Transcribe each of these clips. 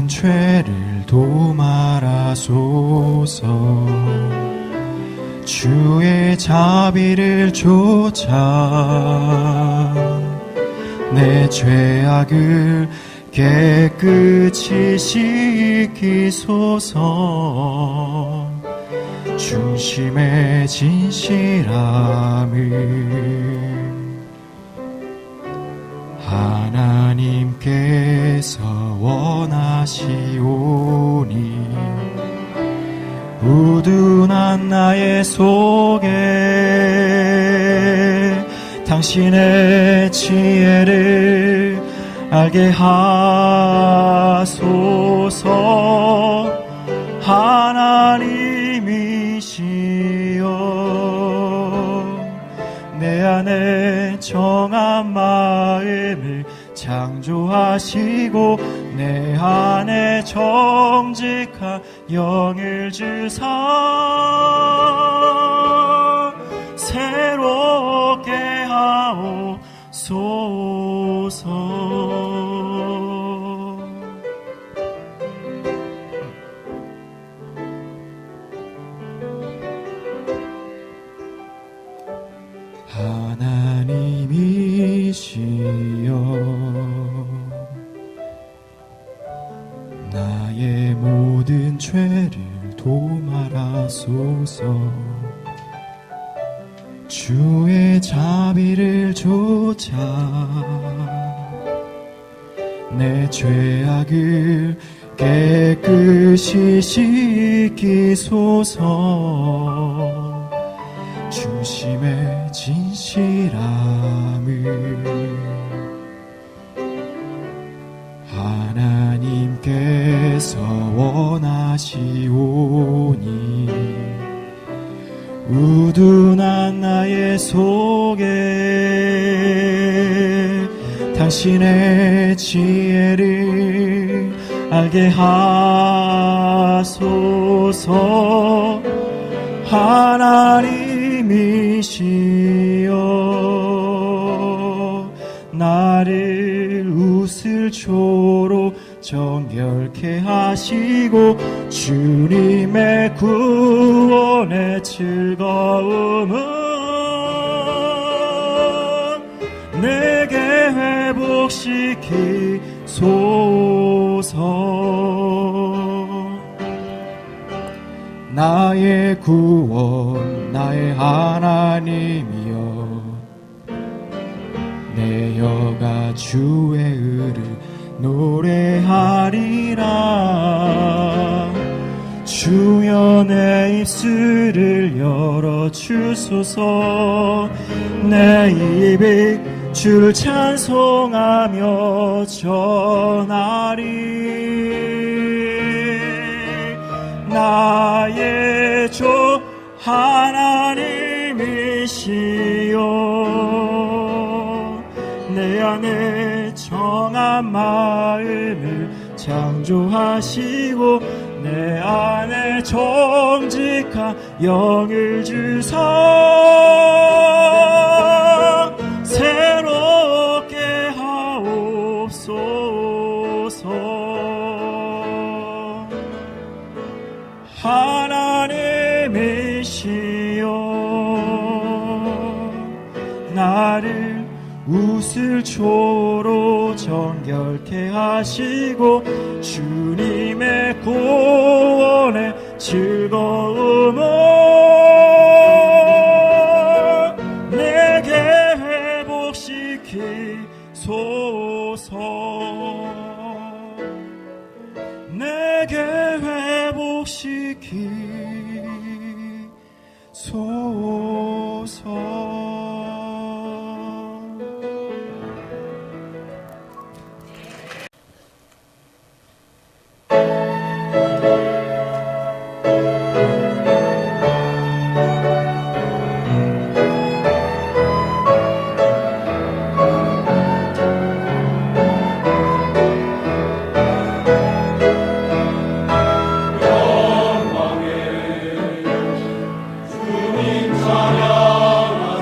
모든 죄를 도말하소서. 주의 자비를 좇아 내 죄악을 깨끗이 씻기소서. 중심의 진실함을 하나님께서 원하시오니 우둔한 나의 속에 당신의 지혜를 알게 하소서. 하나님이시여 내 안에 정한 마음을 창조하시고 내 안에 정직한 영을 주사 새롭게 하옵소서. 하나님이시여 나의 모든 죄를 도말하소서. 주의 자비를 좇아 내 죄악을 깨끗이 씻기소서. 중심의 진실함을 하나님께서 원하시오니 우둔한 나의 속에 당신의 지혜를 알게 하소서. 하나님이시여 나를 웃을초로 정결케 하시고 주님의 구원의 즐거움은 내게 회복시키소서. 나의 구원 나의 하나님이여 내 여가 주의 의를 노래하리라. 주여 내 입술을 열어주소서. 내 입이 주를 찬송하며 전하리. 나의 주 하나님이시여 내 안에 정한 마음을 창조하시고 내 안에 정직한 영을 주사 새롭게 하옵소서. 하나님이시여 나를 웃을초로 정결케 하시고 주님의 구원의 즐거움은 내게 회복시키소서. 내게 회복시키소서. 찬양하리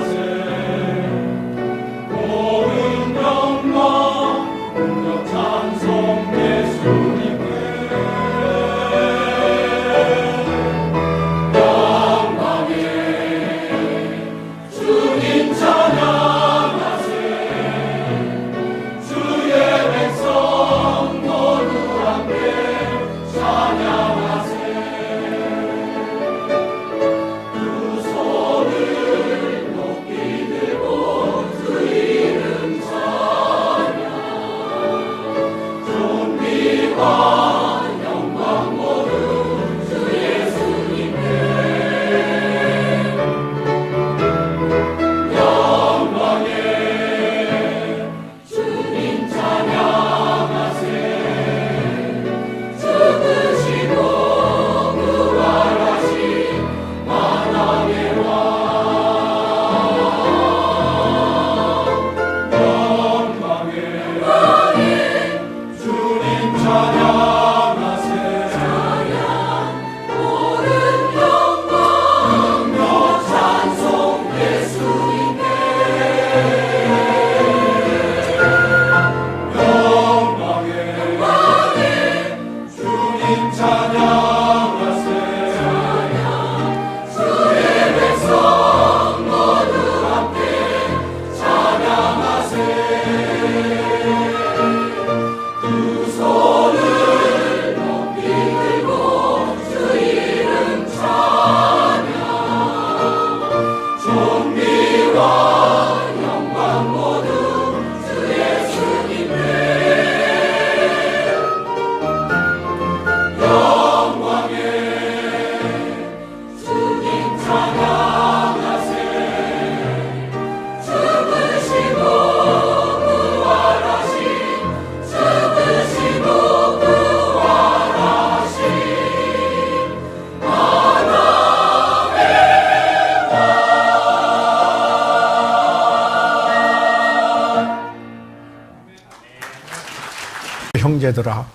형제들아,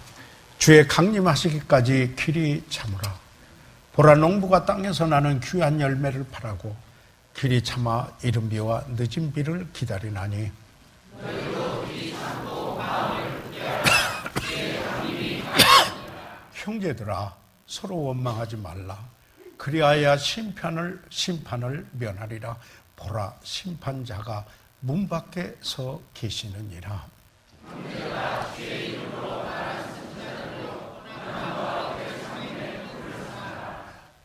주의 강림하시기까지 길이 참으라. 보라, 농부가 땅에서 나는 귀한 열매를 바라고 길이 참아 이른 비와 늦은 비를 기다리나니 형제들아, 서로 원망하지 말라. 그리하여 심판을 면하리라. 보라, 심판자가 문 밖에 서 계시느니라.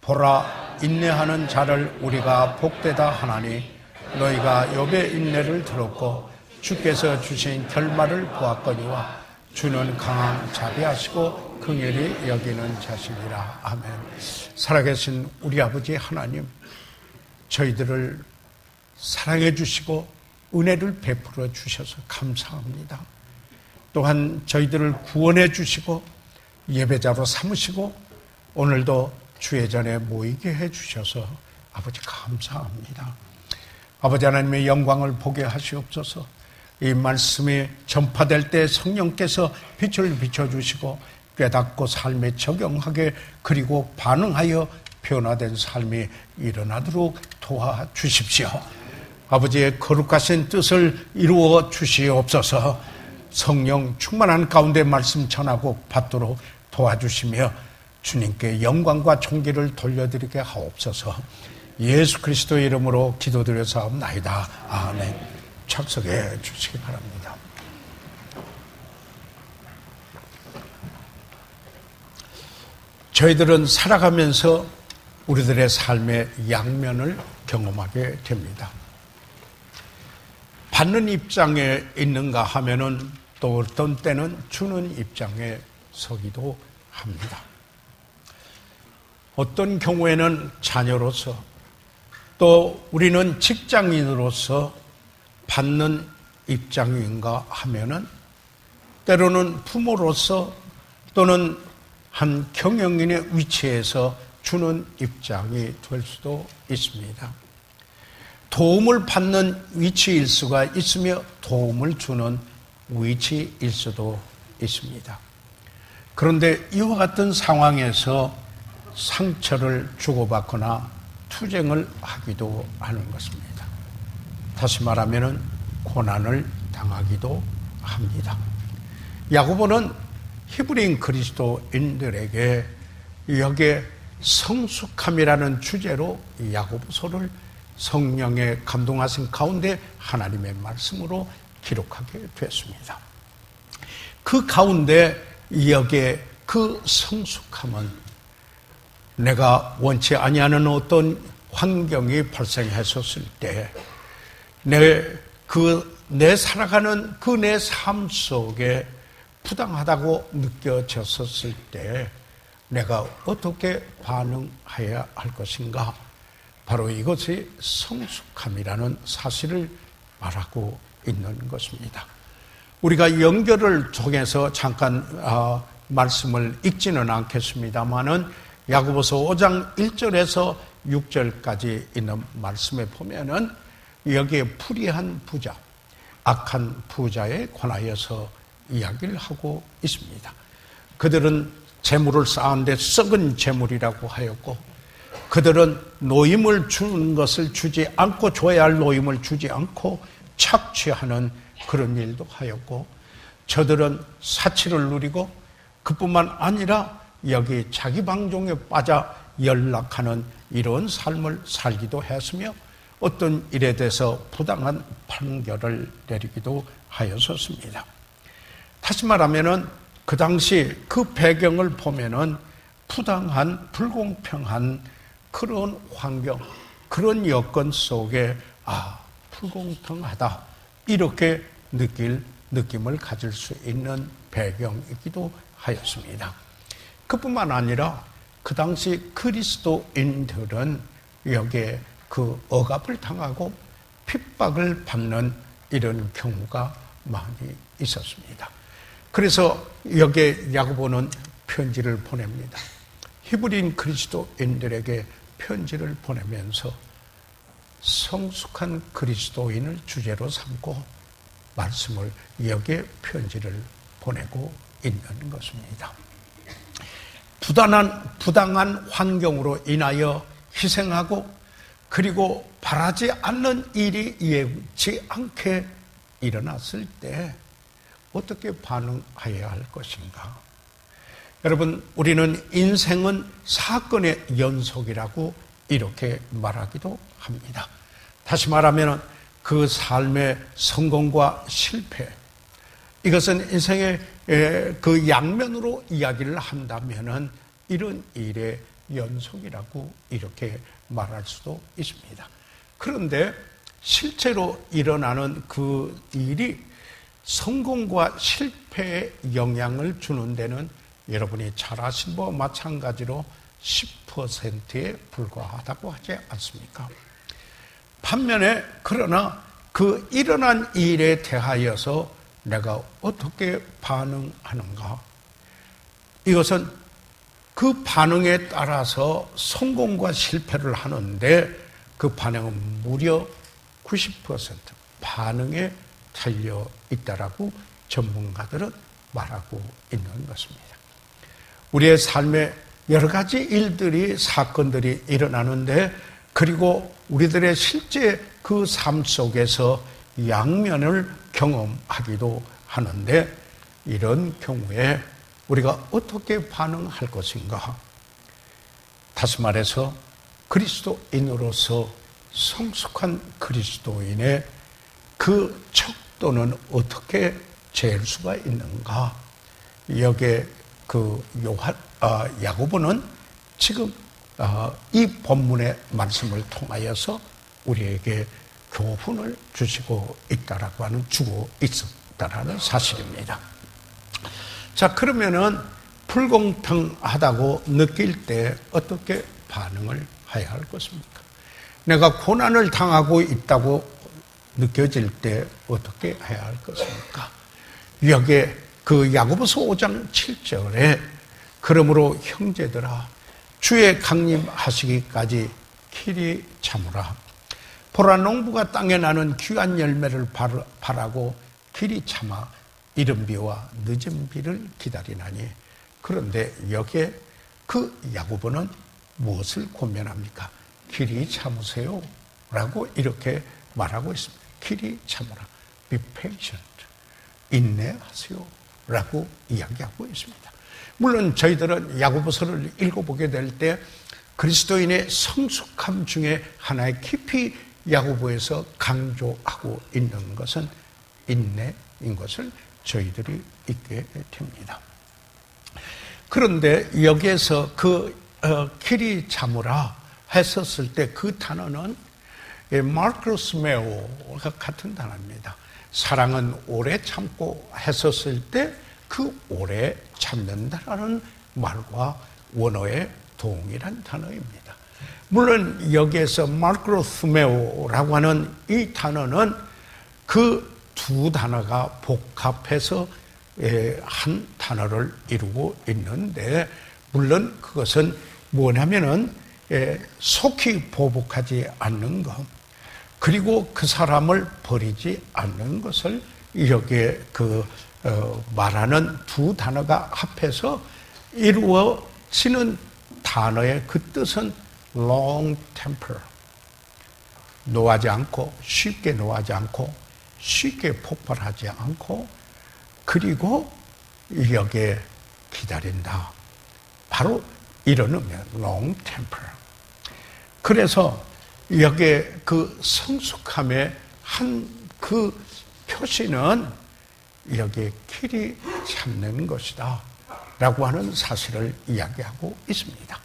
보라, 인내하는 자를 우리가 복되다 하나니 너희가 욥의 인내를 들었고 주께서 주신 결말을 보았거니와 주는 강함 자비하시고 긍휼히 여기는 자신이라. 아멘. 살아계신 우리 아버지 하나님, 저희들을 사랑해 주시고 은혜를 베풀어 주셔서 감사합니다. 또한 저희들을 구원해 주시고 예배자로 삼으시고 오늘도 주의 전에 모이게 해 주셔서 아버지 감사합니다. 아버지 하나님의 영광을 보게 하시옵소서. 이 말씀이 전파될 때 성령께서 빛을 비춰주시고 깨닫고 삶에 적용하게, 그리고 반응하여 변화된 삶이 일어나도록 도와주십시오. 아버지의 거룩하신 뜻을 이루어 주시옵소서. 성령 충만한 가운데 말씀 전하고 받도록 도와주시며 주님께 영광과 존귀를 돌려드리게 하옵소서. 예수 그리스도의 이름으로 기도드려사옵나이다. 아멘. 착석해 주시기 바랍니다. 저희들은 살아가면서 우리들의 삶의 양면을 경험하게 됩니다. 받는 입장에 있는가 하면은 또 어떤 때는 주는 입장에 서기도 합니다. 어떤 경우에는 자녀로서, 또 우리는 직장인으로서 받는 입장인가 하면은 때로는 부모로서 또는 한 경영인의 위치에서 주는 입장이 될 수도 있습니다. 도움을 받는 위치일 수가 있으며 도움을 주는 위치일 수도 있습니다. 그런데 이와 같은 상황에서 상처를 주고받거나 투쟁을 하기도 하는 것입니다. 다시 말하면 고난을 당하기도 합니다. 야고보는 히브리인 그리스도인들에게 여기에 성숙함이라는 주제로 야고보서를 성령의 감동하신 가운데 하나님의 말씀으로 기록하게 됐습니다. 그 가운데 여기에 그 성숙함은 내가 원치 아니하는 어떤 환경이 발생했었을 때 내 살아가는 그 내 삶 속에 부당하다고 느껴졌었을 때 내가 어떻게 반응해야 할 것인가? 바로 이것이 성숙함이라는 사실을 말하고 있는 것입니다. 우리가 연결을 통해서 잠깐 말씀을 읽지는 않겠습니다만은 야고보서 5장 1절에서 6절까지 있는 말씀에 보면은 여기에 불의한 부자, 악한 부자에 관하여서 이야기를 하고 있습니다. 그들은 재물을 쌓았는데 썩은 재물이라고 하였고, 그들은 노임을 주는 것을 주지 않고, 줘야 할 노임을 주지 않고 착취하는 그런 일도 하였고, 저들은 사치를 누리고 그뿐만 아니라 여기 자기 방종에 빠져 연락하는 이런 삶을 살기도 했으며 어떤 일에 대해서 부당한 판결을 내리기도 하였었습니다. 다시 말하면은 그 당시 그 배경을 보면은 부당한, 불공평한 그런 환경, 그런 여건 속에 불공평하다 이렇게 느낌을 가질 수 있는 배경이기도 하였습니다. 그뿐만 아니라 그 당시 그리스도인들은 여기에 그 억압을 당하고 핍박을 받는 이런 경우가 많이 있었습니다. 그래서 여기에 야고보는 편지를 보냅니다. 히브리인 그리스도인들에게 편지를 보내면서 성숙한 그리스도인을 주제로 삼고 말씀을 여기에 편지를 보내고 있는 것입니다. 부당한 환경으로 인하여 희생하고 그리고 바라지 않는 일이 예기치 않게 일어났을 때 어떻게 반응해야 할 것인가? 여러분, 우리는 인생은 사건의 연속이라고 이렇게 말하기도 합니다. 다시 말하면 그 삶의 성공과 실패, 이것은 인생의 그 양면으로 이야기를 한다면 이런 일의 연속이라고 이렇게 말할 수도 있습니다. 그런데 실제로 일어나는 그 일이 성공과 실패에 영향을 주는 데는 여러분이 잘 아신 바와 마찬가지로 10%에 불과하다고 하지 않습니까? 반면에 그러나 그 일어난 일에 대하여서 내가 어떻게 반응하는가? 이것은 그 반응에 따라서 성공과 실패를 하는데 그 반응은 무려 90% 반응에 달려 있다라고 전문가들은 말하고 있는 것입니다. 우리의 삶에 여러 가지 일들이, 사건들이 일어나는데 그리고 우리들의 실제 그 삶 속에서 양면을 경험하기도 하는데 이런 경우에 우리가 어떻게 반응할 것인가? 다시 말해서 그리스도인으로서 성숙한 그리스도인의 그 척도는 어떻게 잴 수가 있는가? 여기에 그 야고보는 지금 이 본문의 말씀을 통하여서 우리에게 교훈을 주시고 있다라고 하는, 주고 있었다라는 사실입니다. 자, 그러면은 불공평하다고 느낄 때 어떻게 반응을 해야 할 것입니까? 내가 고난을 당하고 있다고 느껴질 때 어떻게 해야 할 것입니까? 여기에 그 야고보서 5장 7절에 그러므로 형제들아 주의 강림하시기까지 길이 참으라. 보라 농부가 땅에 나는 귀한 열매를 바라고 길이 참아 이른 비와 늦은 비를 기다리나니. 그런데 여기에 그 야고보는 무엇을 권면합니까? 길이 참으세요 라고 이렇게 말하고 있습니다. 길이 참으라. Be patient. 인내하세요 라고 이야기하고 있습니다. 물론 저희들은 야고보서를 읽어보게 될 때 그리스도인의 성숙함 중에 하나의 깊이 야고보에서 강조하고 있는 것은 인내인 것을 저희들이 잊게 됩니다. 그런데 여기에서 그 길이 참으라 했었을 때 그 단어는 마크로스메오가 같은 단어입니다. 사랑은 오래 참고 했었을 때 그 오래 참는다라는 말과 원어의 동일한 단어입니다. 물론 여기에서 마크로스메오라고 하는 이 단어는 그 두 단어가 복합해서 한 단어를 이루고 있는데, 물론 그것은 뭐냐면은 속히 보복하지 않는 것, 그리고 그 사람을 버리지 않는 것을 여기에 말하는 두 단어가 합해서 이루어지는 단어의 그 뜻은 long temper, 노하지 않고, 쉽게 노하지 않고, 쉽게 폭발하지 않고, 그리고 여기에 기다린다. 바로 이런 의미야. long temper. 그래서 여기에 그 성숙함의 한 그 표시는 여기에 길이 참는 것이다 라고 하는 사실을 이야기하고 있습니다.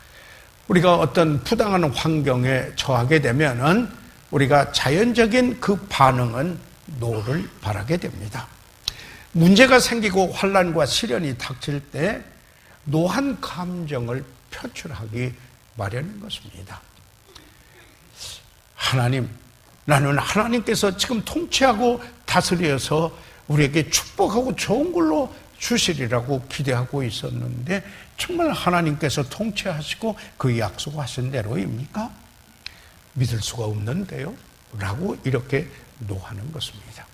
우리가 어떤 부당한 환경에 처하게 되면은 우리가 자연적인 그 반응은 노를 바라게 됩니다. 문제가 생기고 환난과 시련이 닥칠 때 노한 감정을 표출하기 마련인 것입니다. 하나님, 나는 하나님께서 지금 통치하고 다스려서 우리에게 축복하고 좋은 걸로 주시리라고 기대하고 있었는데 정말 하나님께서 통치하시고 그 약속하신 대로입니까? 믿을 수가 없는데요? 라고 이렇게 노하는 것입니다.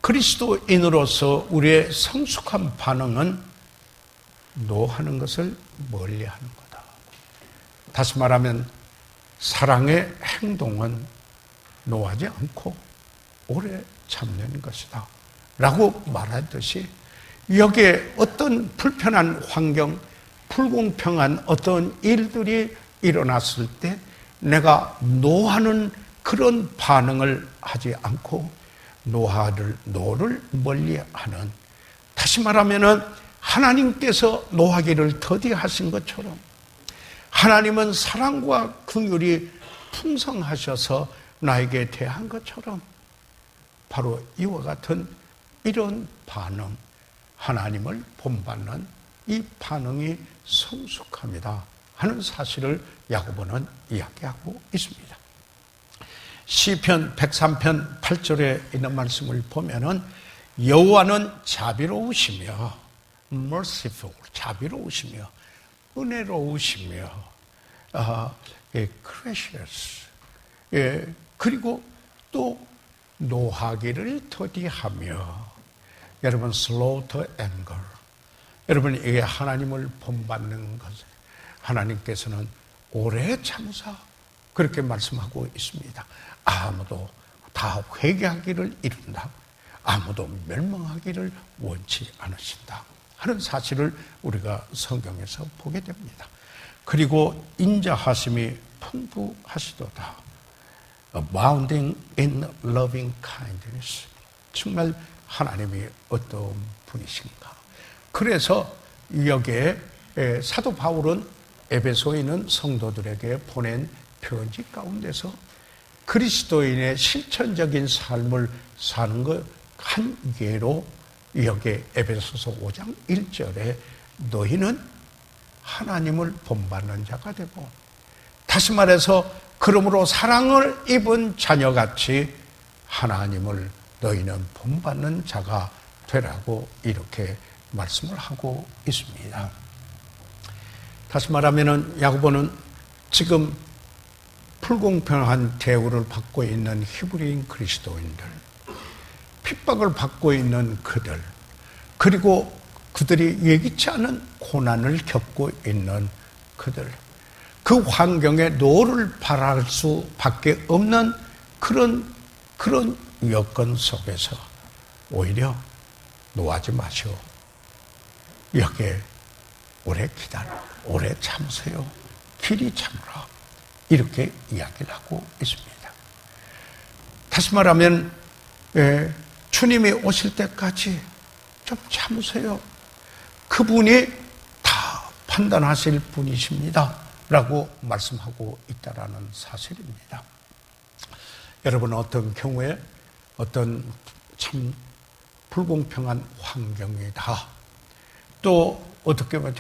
그리스도인으로서 우리의 성숙한 반응은 노하는 것을 멀리하는 거다. 다시 말하면 사랑의 행동은 노하지 않고 오래 참는 것이다 라고 말하듯이, 여기에 어떤 불편한 환경, 불공평한 어떤 일들이 일어났을 때 내가 노하는 그런 반응을 하지 않고 노를 멀리하는, 다시 말하면은 하나님께서 노하기를 더디하신 것처럼 하나님은 사랑과 긍휼이 풍성하셔서 나에게 대한 것처럼 바로 이와 같은 이런 반응, 하나님을 본받는 이 반응이 성숙함이다 하는 사실을 야고보는 이야기하고 있습니다. 시편 103편 8절에 있는 말씀을 보면은 여호와는 자비로우시며 merciful, 자비로우시며 은혜로우시며 gracious, 그리고 또 노하기를 더디하며, 여러분 slow to anger, 여러분 이게 하나님을 본받는 것, 하나님께서는 오래 참으사 그렇게 말씀하고 있습니다. 아무도 다 회개하기를 이룬다, 아무도 멸망하기를 원치 않으신다 하는 사실을 우리가 성경에서 보게 됩니다. 그리고 인자하심이 풍부하시도다, abounding in loving kindness, 정말 하나님이 어떤 분이신가. 그래서 여기에 사도 바울은 에베소에 있는 성도들에게 보낸 편지 가운데서 그리스도인의 실천적인 삶을 사는 것 한계로 여기에 에베소서 5장 1절에 너희는 하나님을 본받는 자가 되고, 다시 말해서 그러므로 사랑을 입은 자녀같이 하나님을 너희는 본받는 자가 되라고 이렇게 말씀을 하고 있습니다. 다시 말하면 야고보는 지금 불공평한 대우를 받고 있는 히브리인 그리스도인들, 핍박을 받고 있는 그들, 그리고 그들이 예기치 않은 고난을 겪고 있는 그들, 그 환경에 노를 바랄 수밖에 없는 그런 여건 속에서 오히려 노하지 마시오. 여기에 오래 오래 참으세요. 길이 참으라. 이렇게 이야기를 하고 있습니다. 다시 말하면 주님이 오실 때까지 좀 참으세요. 그분이 다 판단하실 분이십니다 라고 말씀하고 있다라는 사실입니다. 여러분, 어떤 경우에 어떤 참 불공평한 환경이다, 또 어떻게 보면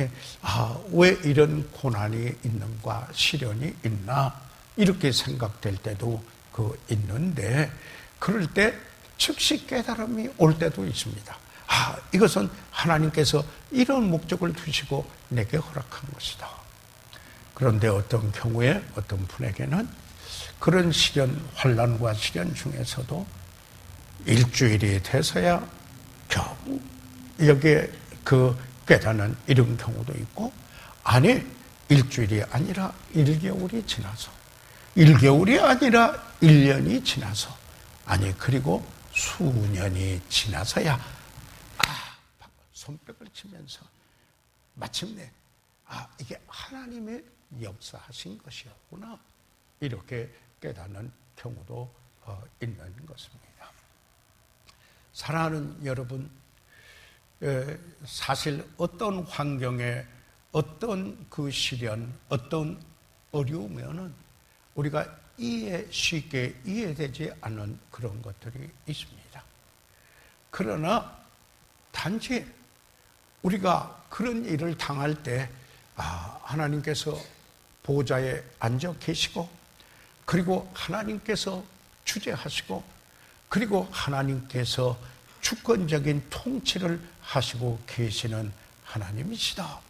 왜 이런 고난이 있는가, 시련이 있나 이렇게 생각될 때도 있는데, 그럴 때 즉시 깨달음이 올 때도 있습니다. 이것은 하나님께서 이런 목적을 두시고 내게 허락한 것이다. 그런데 어떤 경우에 어떤 분에게는 그런 시련, 환난과 시련 중에서도 일주일이 돼서야 겨우 여기에 깨닫는 이런 경우도 있고, 아니 일주일이 아니라 1개월이 지나서, 1개월이 아니라 1년이 지나서, 아니 그리고 수년이 지나서야 손뼉을 치면서 마침내 이게 하나님의 역사하신 것이었구나 이렇게 깨닫는 경우도 있는 것입니다. 사랑하는 여러분, 사실 어떤 환경에 어떤 그 시련, 어떤 어려우면은 우리가 쉽게 이해되지 않는 그런 것들이 있습니다. 그러나 단지 우리가 그런 일을 당할 때 하나님께서 보좌에 앉아 계시고, 그리고 하나님께서 주재하시고, 그리고 하나님께서 주권적인 통치를 하시고 계시는 하나님이시다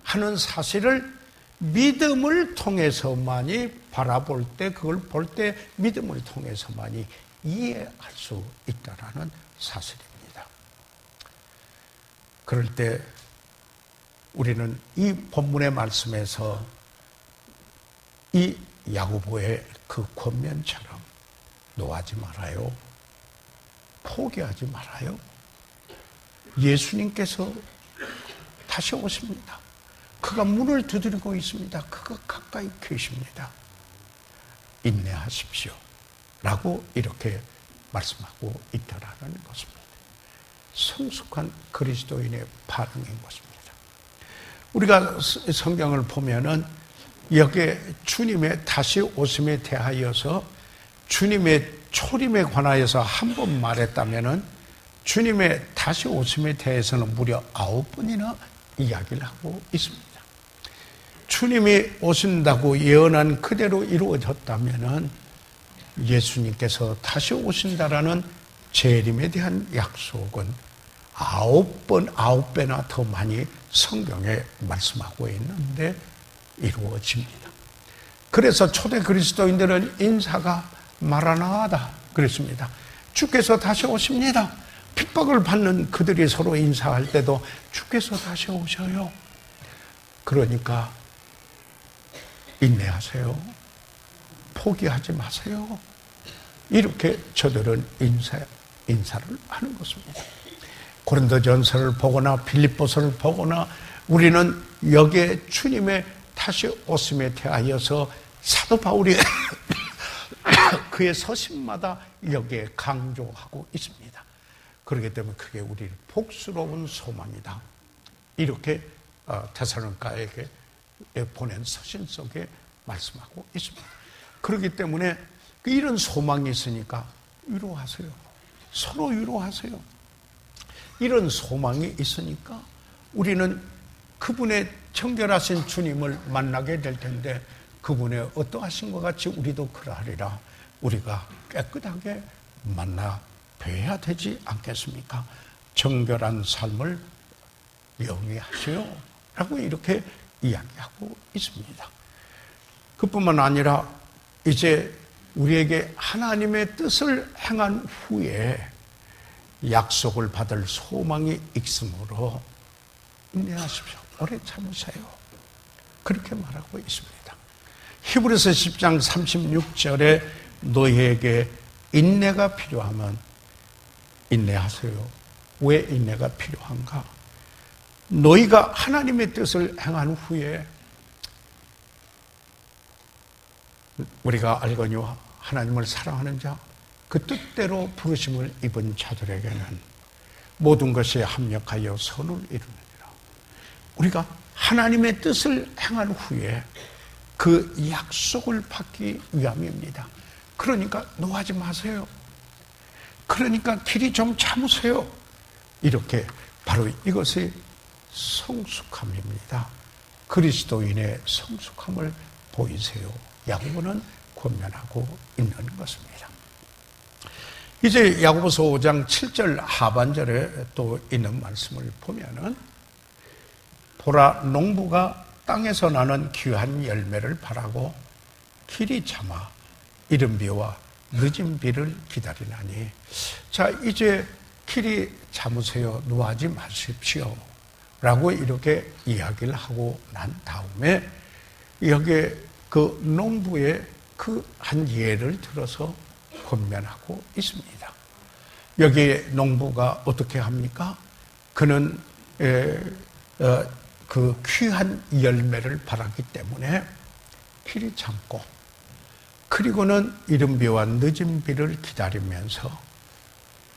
하는 사실을 믿음을 통해서만이 바라볼 때, 그걸 볼 때 믿음을 통해서만이 이해할 수 있다는 사실입니다. 그럴 때 우리는 이 본문의 말씀에서 이 야고보의 그 권면처럼 노하지 말아요. 포기하지 말아요. 예수님께서 다시 오십니다. 그가 문을 두드리고 있습니다. 그가 가까이 계십니다. 인내하십시오. 라고 이렇게 말씀하고 있더라는 것입니다. 성숙한 그리스도인의 반응인 것입니다. 우리가 성경을 보면은 여기에 주님의 다시 오심에 대하여서 주님의 초림에 관하여서 한 번 말했다면은 주님의 다시 오심에 대해서는 무려 9번이나 이야기를 하고 있습니다. 주님이 오신다고 예언한 그대로 이루어졌다면은 예수님께서 다시 오신다라는 재림에 대한 약속은 9배나 더 많이 성경에 말씀하고 있는데 이루어집니다. 그래서 초대 그리스도인들은 인사가 마라나다 그랬습니다. 주께서 다시 오십니다. 핍박을 받는 그들이 서로 인사할 때도 주께서 다시 오셔요. 그러니까 인내하세요. 포기하지 마세요. 이렇게 저들은 인사를 하는 것입니다. 고린도전서를 보거나 빌립보서를 보거나 우리는 여기에 주님의 다시 오심에 대하여서 사도 바울이 그의 서신마다 여기에 강조하고 있습니다. 그렇기 때문에 그게 우리를 복스러운 소망이다. 이렇게 데살로니가에게 보낸 서신 속에 말씀하고 있습니다. 그렇기 때문에 이런 소망이 있으니까 위로하세요. 서로 위로하세요. 이런 소망이 있으니까 우리는 그분의 청결하신 주님을 만나게 될 텐데 그분의 어떠하신 것 같이 우리도 그러하리라. 우리가 깨끗하게 만나 뵈야 되지 않겠습니까? 정결한 삶을 영위하세요. 라고 이렇게 이야기하고 있습니다. 그뿐만 아니라 이제 우리에게 하나님의 뜻을 행한 후에 약속을 받을 소망이 있으므로 인내하십시오. 오래 참으세요. 그렇게 말하고 있습니다. 히브리서 10장 36절에 너희에게 인내가 필요하면 인내하세요. 왜 인내가 필요한가? 너희가 하나님의 뜻을 행한 후에 우리가 알거니와 하나님을 사랑하는 자, 그 뜻대로 부르심을 입은 자들에게는 모든 것이 합력하여 선을 이루느니라. 우리가 하나님의 뜻을 행한 후에 그 약속을 받기 위함입니다. 그러니까 노하지 마세요. 그러니까 길이 좀 참으세요. 이렇게 바로 이것이 성숙함입니다. 그리스도인의 성숙함을 보이세요. 야고보는 권면하고 있는 것입니다. 이제 야고보서 5장 7절 하반절에 또 있는 말씀을 보면은 보라 농부가 땅에서 나는 귀한 열매를 바라고 길이 참아 이른 비와 늦은 비를 기다리나니. 자, 이제 길이 참으세요. 노하지 마십시오. 라고 이렇게 이야기를 하고 난 다음에 여기에 그 농부의 그 한 예를 들어서 권면하고 있습니다. 여기에 농부가 어떻게 합니까? 그는 그 귀한 열매를 바라기 때문에 길이 참고 그리고는 이른 비와 늦은 비를 기다리면서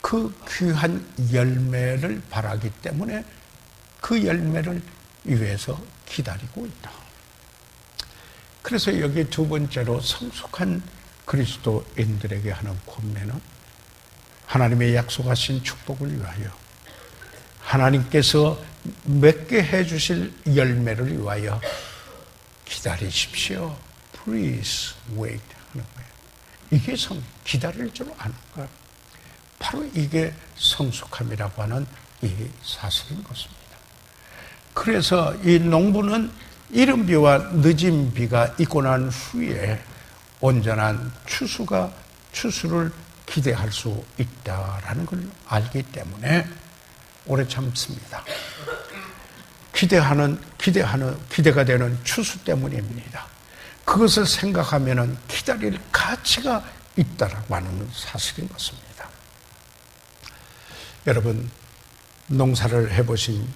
그 귀한 열매를 바라기 때문에 그 열매를 위해서 기다리고 있다. 그래서 여기 두 번째로 성숙한 그리스도인들에게 하는 권면은 하나님의 약속하신 축복을 위하여 하나님께서 맺게 해주실 열매를 위하여 기다리십시오. Please wait 하는 거예요. 이게 기다릴 줄 아는 거예요. 바로 이게 성숙함이라고 하는 이 사실인 것입니다. 그래서 이 농부는 이른 비와 늦은 비가 있고 난 후에 온전한 추수를 기대할 수 있다라는 걸 알기 때문에 오래 참습니다. 기대가 되는 추수 때문입니다. 그것을 생각하면 기다릴 가치가 있다라고 하는 사실인 것입니다. 여러분, 농사를 해보신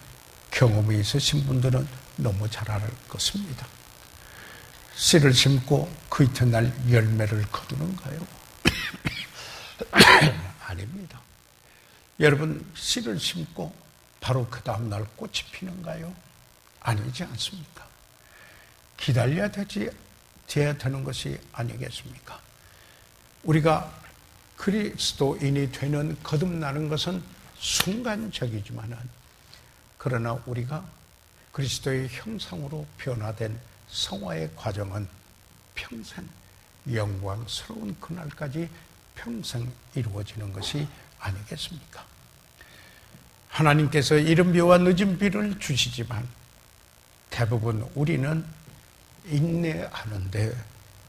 경험이 있으신 분들은 너무 잘 알 것입니다. 씨를 심고 그 이튿날 열매를 거두는가요? 아닙니다. 여러분, 씨를 심고 바로 그 다음날 꽃이 피는가요? 아니지 않습니까? 기다려야 되는 것이 아니겠습니까? 우리가 그리스도인이 되는 거듭나는 것은 순간적이지만은, 그러나 우리가 그리스도의 형상으로 변화된 성화의 과정은 평생, 영광스러운 그날까지 평생 이루어지는 것이 아니겠습니까? 하나님께서 이른 비와 늦은 비를 주시지만 대부분 우리는 인내하는데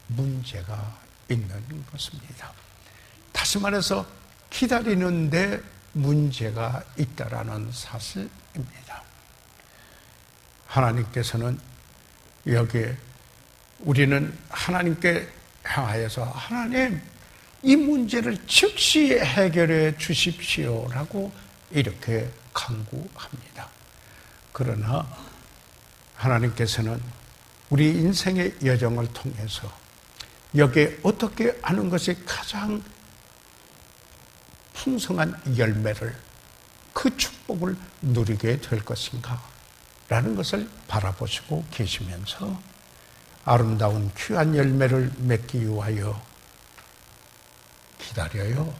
문제가 있는 것입니다. 다시 말해서 기다리는데 문제가 있다라는 사실입니다. 하나님께서는 여기에 우리는 하나님께 향하여서 하나님, 이 문제를 즉시 해결해 주십시오라고 이렇게 간구합니다. 그러나 하나님께서는 우리 인생의 여정을 통해서 여기에 어떻게 하는 것이 가장 풍성한 열매를, 그 축복을 누리게 될 것인가 라는 것을 바라보시고 계시면서 아름다운 귀한 열매를 맺기 위하여 기다려요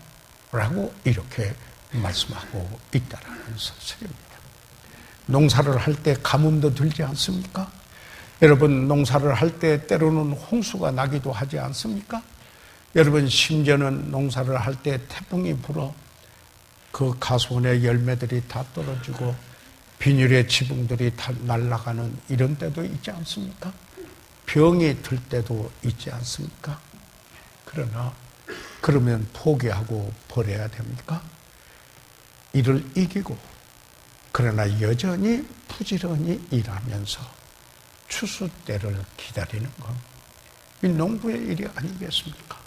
라고 이렇게 말씀하고 있다는 사실입니다. 농사를 할 때 가뭄도 들지 않습니까? 여러분, 농사를 할 때 때로는 홍수가 나기도 하지 않습니까? 여러분, 심지어는 농사를 할 때 태풍이 불어 그 가수원의 열매들이 다 떨어지고 비닐의 지붕들이 다 날아가는 이런 때도 있지 않습니까? 병이 들 때도 있지 않습니까? 그러면 포기하고 버려야 됩니까? 이를 이기고, 그러나 여전히 부지런히 일하면서 추수 때를 기다리는 것, 이 농부의 일이 아니겠습니까?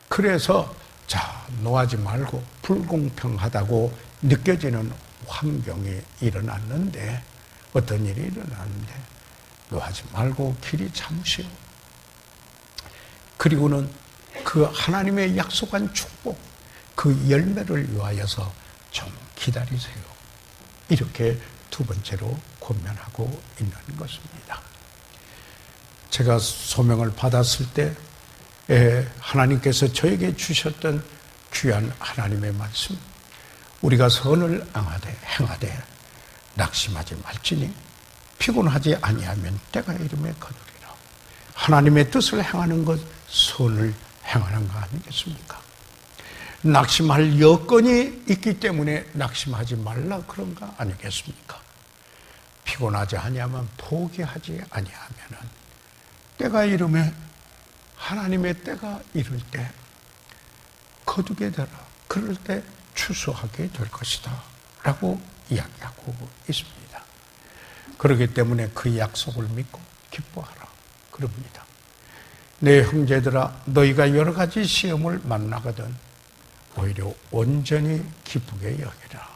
그래서 노하지 말고 불공평하다고 느껴지는 환경이 일어났는데, 어떤 일이 일어났는데, 노하지 말고 길이 참으시오. 그리고는 그 하나님의 약속한 축복, 그 열매를 위하여서 좀 기다리세요. 이렇게 두 번째로 권면하고 있는 것입니다. 제가 소명을 받았을 때 하나님께서 저에게 주셨던 귀한 하나님의 말씀, 우리가 선을 행하되 낙심하지 말지니 피곤하지 아니하면 때가 이르매 거두리라. 하나님의 뜻을 행하는 것, 선을 행하는 거 아니겠습니까? 낙심할 여건이 있기 때문에 낙심하지 말라 그런 거 아니겠습니까? 피곤하지 아니하면, 포기하지 아니하면은 때가 이르매, 하나님의 때가 이를 때 거두게 되라. 그럴 때 추수하게 될 것이다 라고 이야기하고 있습니다. 그렇기 때문에 그 약속을 믿고 기뻐하라 그럽니다. 내 형제들아, 너희가 여러 가지 시험을 만나거든 오히려 온전히 기쁘게 여기라.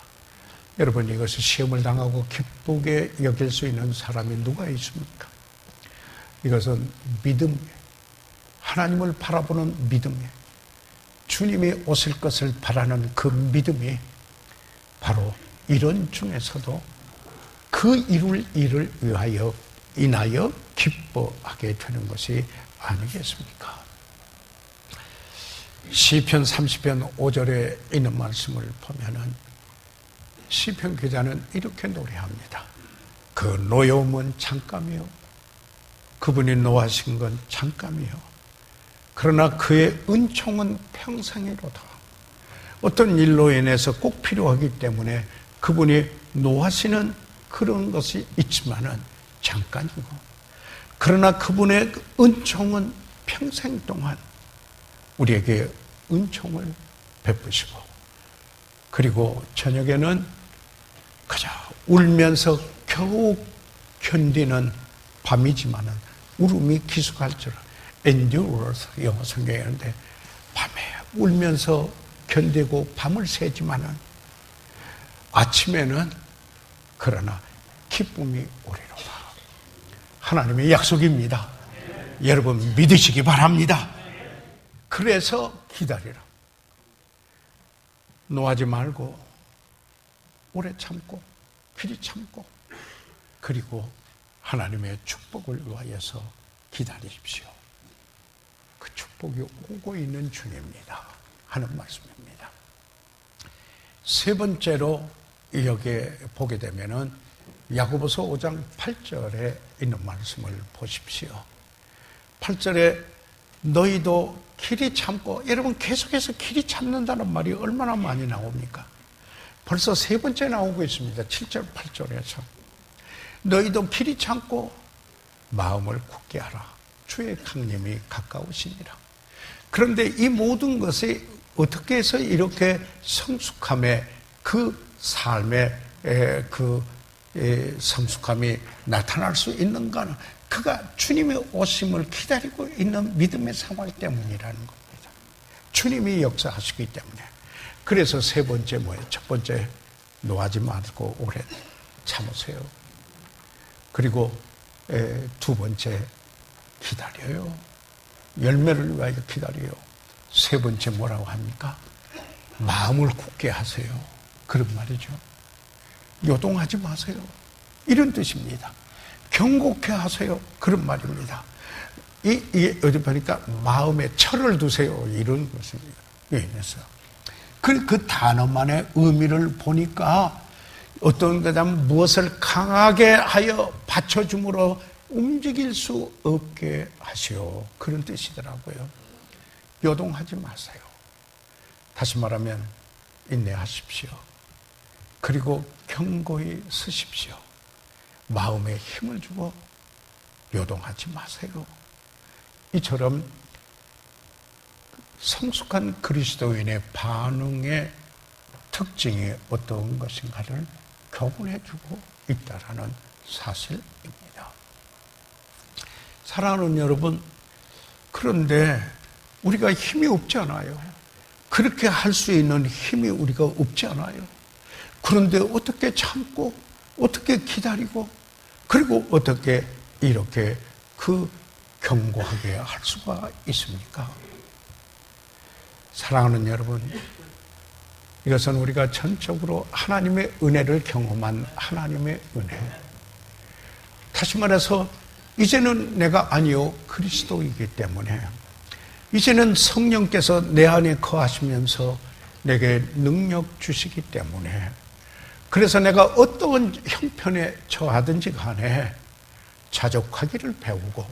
여러분, 이것을 시험을 당하고 기쁘게 여길 수 있는 사람이 누가 있습니까? 이것은 믿음이에요. 하나님을 바라보는 믿음이에요. 주님이 오실 것을 바라는 그 믿음이 바로 이런 중에서도 그 이룰 일을 인하여 기뻐하게 되는 것이 아니겠습니까? 시편 30편 5절에 있는 말씀을 보면은 시편 기자는 이렇게 노래합니다. 그 노여움은 잠깐이요, 그분이 노하신 건 잠깐이요, 그러나 그의 은총은 평생이로다. 어떤 일로 인해서 꼭 필요하기 때문에 그분이 노하시는 그런 것이 있지만은 잠깐이고, 그러나 그분의 은총은 평생 동안 우리에게 은총을 베푸시고, 그리고 저녁에는 그저 울면서 겨우 견디는 밤이지만은 울음이 기숙할 줄 endures 영어 성경에 있는데 밤에 울면서 견디고 밤을 새지만은 아침에는 그러나 기쁨이 오리로다. 하나님의 약속입니다. 여러분 믿으시기 바랍니다. 그래서 기다리라. 노하지 말고 오래 참고 길이 참고 그리고 하나님의 축복을 위하여서 기다리십시오. 그 축복이 오고 있는 중입니다 하는 말씀입니다. 세 번째로 여기에 보게 되면은 야고보서 5장 8절에 있는 말씀을 보십시오. 8절에 너희도 길이 참고, 여러분 계속해서 길이 참는다는 말이 얼마나 많이 나옵니까? 벌써 세 번째 나오고 있습니다. 7절 8절에서 너희도 길이 참고 마음을 굳게 하라. 주의 강림이 가까우시니라. 그런데 이 모든 것이 어떻게 해서 이렇게 성숙함의 그 삶의 성숙함이 나타날 수 있는가는 그가 주님의 오심을 기다리고 있는 믿음의 생활 때문이라는 겁니다. 주님이 역사하시기 때문에. 그래서 세 번째 뭐예요? 첫 번째, 노하지 말고 오래 참으세요. 그리고 두 번째, 기다려요. 열매를 위하여 기다려요. 세 번째 뭐라고 합니까? 마음을 굳게 하세요. 그런 말이죠. 요동하지 마세요. 이런 뜻입니다. 경고케 하세요. 그런 말입니다. 이 어디 보니까 마음에 철을 두세요. 이런 것입니다. 그 단어만의 의미를 보니까 어떤 거냐면 무엇을 강하게 하여 받쳐줌으로 움직일 수 없게 하시오. 그런 뜻이더라고요. 요동하지 마세요. 다시 말하면 인내하십시오. 그리고 견고히 서십시오. 마음에 힘을 주고 요동하지 마세요. 이처럼 성숙한 그리스도인의 반응의 특징이 어떤 것인가를 교훈해주고 있다라는 사실입니다. 사랑하는 여러분, 그런데 우리가 힘이 없지 않아요. 그렇게 할 수 있는 힘이 우리가 없지 않아요. 그런데 어떻게 참고, 어떻게 기다리고, 그리고 어떻게 이렇게 견고하게 할 수가 있습니까? 사랑하는 여러분, 이것은 우리가 전적으로 하나님의 은혜를 경험한 하나님의 은혜. 다시 말해서 이제는 내가 아니요 그리스도이기 때문에 이제는 성령께서 내 안에 거하시면서 내게 능력 주시기 때문에 그래서 내가 어떤 형편에 처하든지 간에 자족하기를 배우고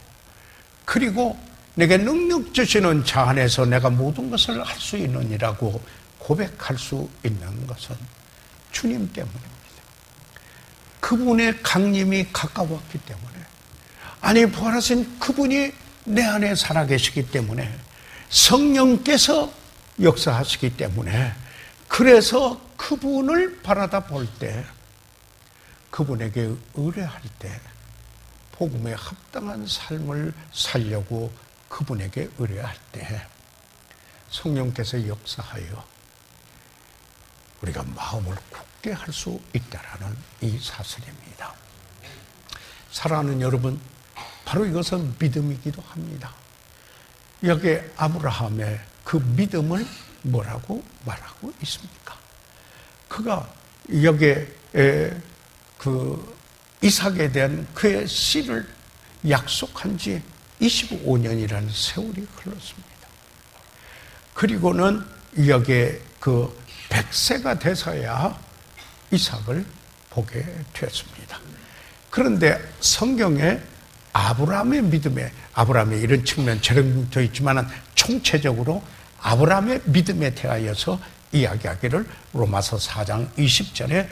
그리고 내게 능력 주시는 자 안에서 내가 모든 것을 할 수 있느니라고 고백할 수 있는 것은 주님 때문입니다. 그분의 강림이 가까웠기 때문에 아니 부활하신 그분이 내 안에 살아계시기 때문에 성령께서 역사하시기 때문에 그래서 그분을 바라다 볼 때 그분에게 의뢰할 때 복음에 합당한 삶을 살려고 그분에게 의뢰할 때 성령께서 역사하여 우리가 마음을 굳게 할 수 있다라는 이 사실입니다. 사랑하는 여러분, 바로 이것은 믿음이기도 합니다. 여기 아브라함의 그 믿음을 뭐라고 말하고 있습니까? 그가 여기에 그 이삭에 대한 그의 씨를 약속한 지 25년이라는 세월이 흘렀습니다. 그리고는 여기에 그 100세가 돼서야 이삭을 보게 되었습니다. 그런데 성경에 아브라함의 믿음에, 아브라함의 이런 측면 저런 더 있지만 총체적으로 아브라함의 믿음에 대하여서 이야기하기를 로마서 4장 20절에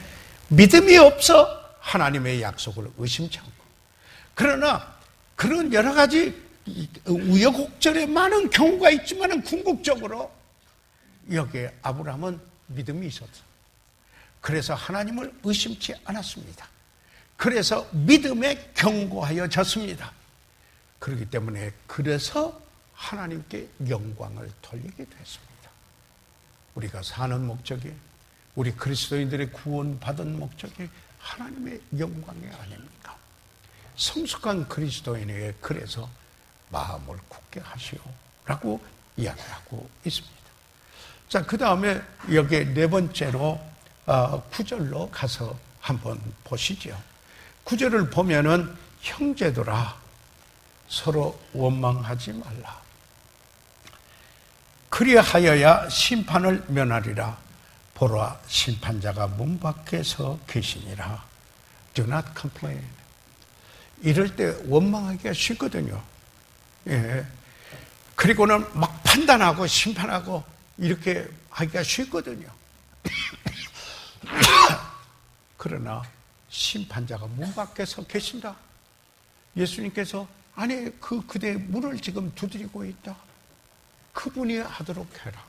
믿음이 없어 하나님의 약속을 의심치 않고 그러나 그런 여러 가지 우여곡절에 많은 경우가 있지만 궁극적으로 여기에 아브라함은 믿음이 있었어. 그래서 하나님을 의심치 않았습니다. 그래서 믿음에 견고하여졌습니다. 그렇기 때문에 그래서 하나님께 영광을 돌리게 됐습니다. 우리가 사는 목적이, 우리 그리스도인들의 구원받은 목적이 하나님의 영광이 아닙니까? 성숙한 그리스도인에게 그래서 마음을 굳게 하시오라고 이야기하고 있습니다. 자, 그 다음에 여기 네 번째로 9절로 가서 한번 보시죠. 9절을 보면은 형제들아 서로 원망하지 말라. 그리하여야 심판을 면하리라. 보라, 심판자가 문 밖에 서 계시니라. Do not complain. 이럴 때 원망하기가 쉽거든요. 예. 그리고는 막 판단하고 심판하고 이렇게 하기가 쉽거든요. 그러나 심판자가 문 밖에 서 계신다. 예수님께서 아니 그대의 문을 지금 두드리고 있다. 그분이 하도록 해라.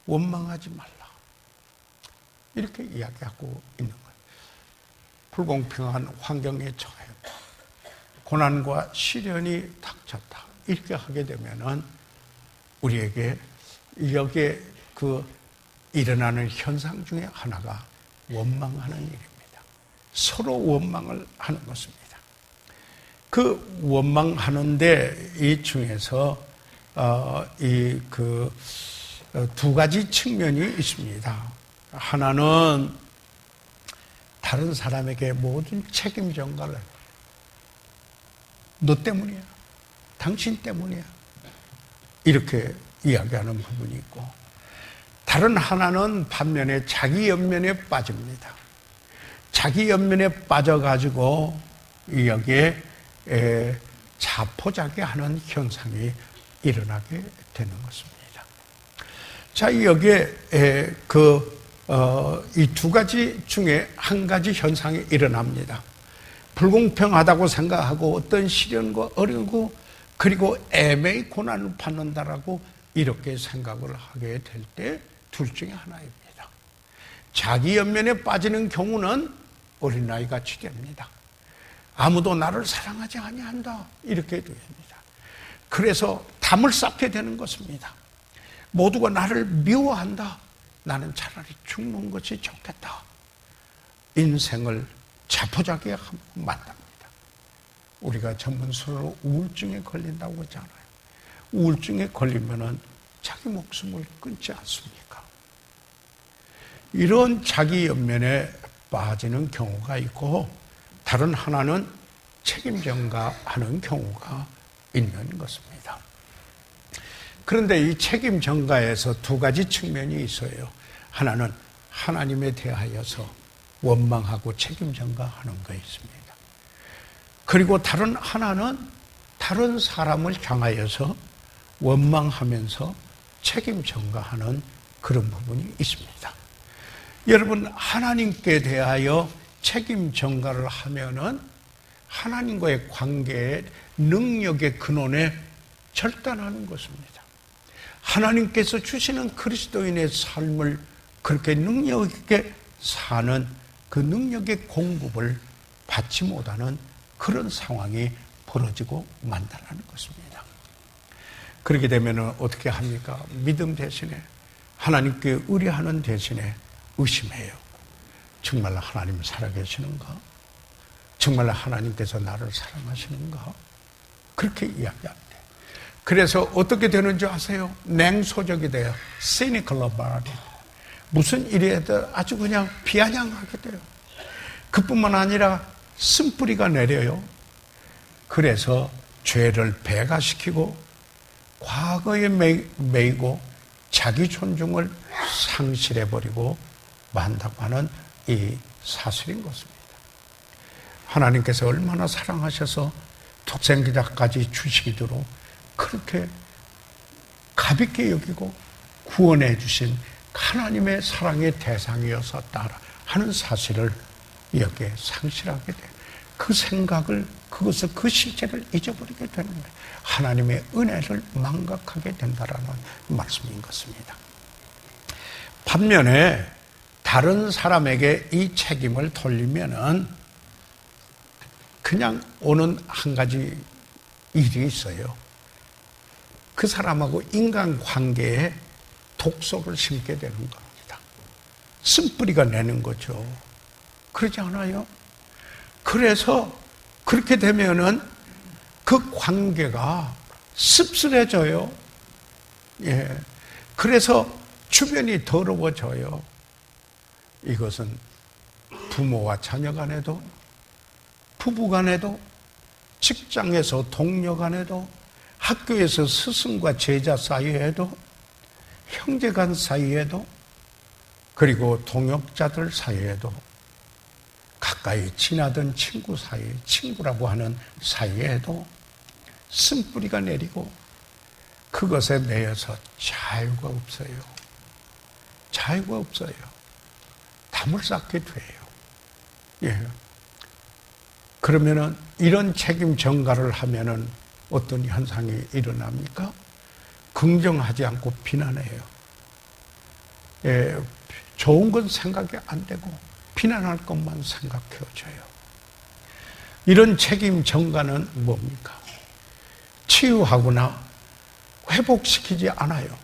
원망하지 말라. 이렇게 이야기하고 있는 거예요. 불공평한 환경에 처해 고난과 시련이 닥쳤다. 이렇게 하게 되면은 우리에게 여기에 일어나는 현상 중에 하나가 원망하는 일입니다. 서로 원망을 하는 것입니다. 그 원망하는데 이 중에서 두 가지 측면이 있습니다. 하나는 다른 사람에게 모든 책임 전가를 너 때문이야, 당신 때문이야 이렇게 이야기하는 부분이 있고, 다른 하나는 반면에 자기 연면에 빠집니다. 자기 연면에 빠져가지고 여기에 자포자기하는 현상이 일어나게 되는 것입니다. 자, 여기에 이 두 가지 중에 한 가지 현상이 일어납니다. 불공평하다고 생각하고 어떤 시련과 어려고 그리고 애매히 고난을 받는다라고 이렇게 생각을 하게 될 때 둘 중에 하나입니다. 자기 연면에 빠지는 경우는 어린아이 같이 됩니다. 아무도 나를 사랑하지 아니한다 이렇게 됩니다. 그래서 담을 쌓게 되는 것입니다. 모두가 나를 미워한다. 나는 차라리 죽는 것이 좋겠다. 인생을 자포자기하게 만듭니다. 우리가 전문술로 우울증에 걸린다고 하잖아요. 우울증에 걸리면은 자기 목숨을 끊지 않습니까? 이런 자기 연면에 빠지는 경우가 있고, 다른 하나는 책임 전가하는 경우가 있는 것입니다. 그런데 이 책임 전가에서 두 가지 측면이 있어요. 하나는 하나님에 대하여서 원망하고 책임 전가하는 거 있습니다. 그리고 다른 하나는 다른 사람을 향하여서 원망하면서 책임 전가하는 그런 부분이 있습니다. 여러분, 하나님께 대하여 책임 전가를 하면은 하나님과의 관계의 능력의 근원에 절단하는 것입니다. 하나님께서 주시는 그리스도인의 삶을 그렇게 능력 있게 사는 그 능력의 공급을 받지 못하는 그런 상황이 벌어지고 만다라는 것입니다. 그렇게 되면 어떻게 합니까? 믿음 대신에 하나님께 의뢰하는 대신에 의심해요. 정말 하나님 살아계시는가? 정말 하나님께서 나를 사랑하시는가? 그렇게 이야기합니다. 그래서 어떻게 되는지 아세요? 냉소적이 돼요. cynical about it. 무슨 일이라도 아주 그냥 비아냥하게 돼요. 그뿐만 아니라 쓴뿌리가 내려요. 그래서 죄를 배가시키고 과거에 매이고 자기 존중을 상실해버리고 만다고 하는 이 사실인 것입니다. 하나님께서 얼마나 사랑하셔서 독생자까지 주시기도록 그렇게 가볍게 여기고 구원해 주신 하나님의 사랑의 대상이었었다 하는 사실을 여기에 상실하게 돼요. 그 생각을, 그것을, 그 실체를 잊어버리게 되는 거예요. 하나님의 은혜를 망각하게 된다라는 말씀인 것입니다. 반면에 다른 사람에게 이 책임을 돌리면은 그냥 오는 한 가지 일이 있어요. 그 사람하고 인간관계에 독소를 심게 되는 겁니다. 쓴뿌리가 내는 거죠. 그러지 않아요? 그래서 그렇게 되면은 그 관계가 씁쓸해져요. 예. 그래서 주변이 더러워져요. 이것은 부모와 자녀 간에도, 부부 간에도, 직장에서 동료 간에도, 학교에서 스승과 제자 사이에도, 형제간 사이에도, 그리고 동역자들 사이에도, 가까이 지나던 친구 사이, 친구라고 하는 사이에도 쓴뿌리가 내리고 그것에 매여서 자유가 없어요. 자유가 없어요. 담을 쌓게 돼요. 예. 그러면은 이런 책임 전가를 하면은 어떤 현상이 일어납니까? 긍정하지 않고 비난해요. 예. 좋은 건 생각이 안 되고 비난할 것만 생각해줘요. 이런 책임 전가는 뭡니까? 치유하거나 회복시키지 않아요.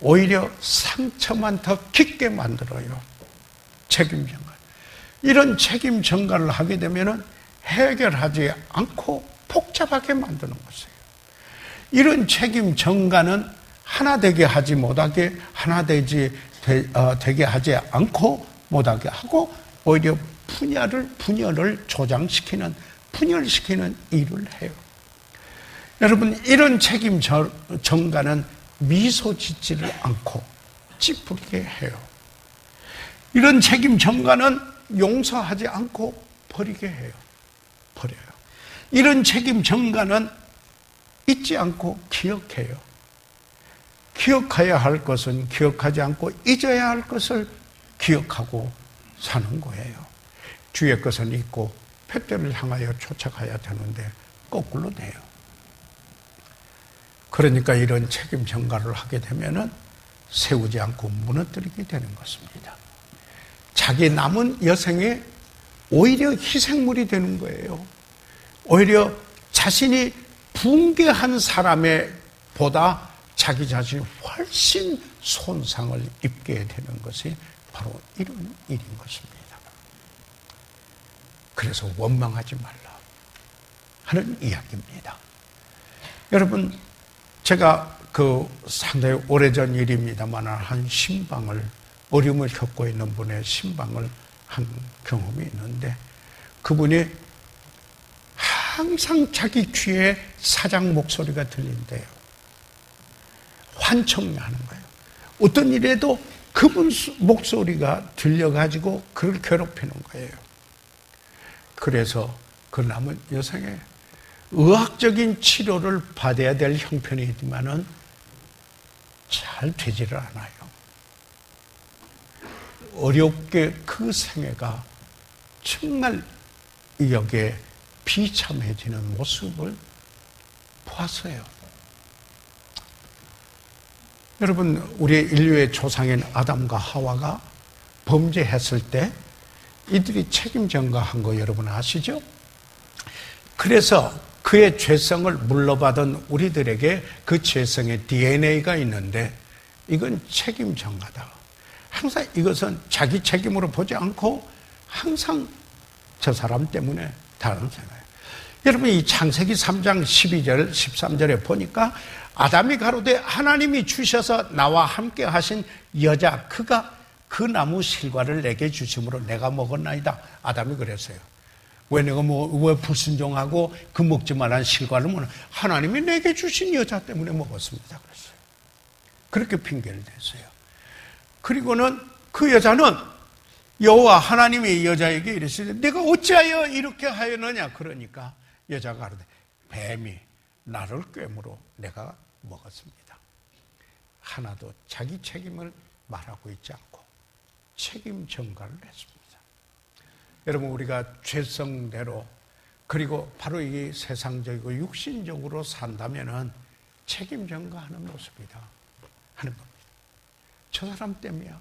오히려 상처만 더 깊게 만들어요. 책임 전가. 이런 책임 전가를 하게 되면 해결하지 않고 복잡하게 만드는 것이에요. 이런 책임 전가는 하나 되게 하지 못하게, 하나 되게 하지 않고 못하게 하고 오히려 분열을 조장시키는, 분열시키는 일을 해요. 여러분, 이런 책임 전가는 미소 짓지를 않고 찌푸리게 해요. 이런 책임 전가는 용서하지 않고 버리게 해요. 버려요. 이런 책임 전가는 잊지 않고 기억해요. 기억해야 할 것은 기억하지 않고 잊어야 할 것을 기억하고 사는 거예요. 주의 것은 잊고 푯대를 향하여 쫓아가야 되는데 거꾸로 돼요. 그러니까 이런 책임 전가를 하게 되면은 세우지 않고 무너뜨리게 되는 것입니다. 자기 남은 여생에 오히려 희생물이 되는 거예요. 오히려 자신이 붕괴한 사람의 보다 자기 자신이 훨씬 손상을 입게 되는 것이 바로 이런 일인 것입니다. 그래서 원망하지 말라 하는 이야기입니다. 여러분, 제가 상당히 오래전 일입니다만 한 신방을, 어려움을 겪고 있는 분의 신방을 한 경험이 있는데, 그분이 항상 자기 귀에 사장 목소리가 들린대요. 환청하는 거예요. 어떤 일에도 그분 목소리가 들려가지고 그를 괴롭히는 거예요. 그래서 그 남은 여생에 의학적인 치료를 받아야 될 형편이 있지만은 잘 되지를 않아요. 어렵게 그 생애가 정말 여기에 비참해지는 모습을 보았어요. 여러분, 우리 인류의 조상인 아담과 하와가 범죄했을 때 이들이 책임 전가한 거 여러분 아시죠? 그래서 그의 죄성을 물러받은 우리들에게 그 죄성의 DNA가 있는데 이건 책임 전가다. 항상 이것은 자기 책임으로 보지 않고 항상 저 사람 때문에 다른 생각. 여러분, 이 창세기 3장 12절 13절에 보니까 아담이 가로되 하나님이 주셔서 나와 함께 하신 여자 그가 그 나무 실과를 내게 주심으로 내가 먹었나이다. 아담이 그랬어요. 왜 내가 왜 불순종하고 그 먹지 말란 실과를 먹나? 하나님이 내게 주신 여자 때문에 먹었습니다. 그랬어요. 그렇게 핑계를 댔어요. 그리고는 그 여자는 여호와 하나님이 여자에게 이르시되 내가 어찌하여 이렇게 하였느냐? 그러니까 여자가 가로되 뱀이 나를 꿰물어 내가 먹었습니다. 하나도 자기 책임을 말하고 있지 않고 책임 전가를 했습니다. 여러분, 우리가 죄성대로 그리고 바로 이 세상적이고 육신적으로 산다면은 책임 전가하는 모습이다 하는 겁니다. 저 사람 때문이야.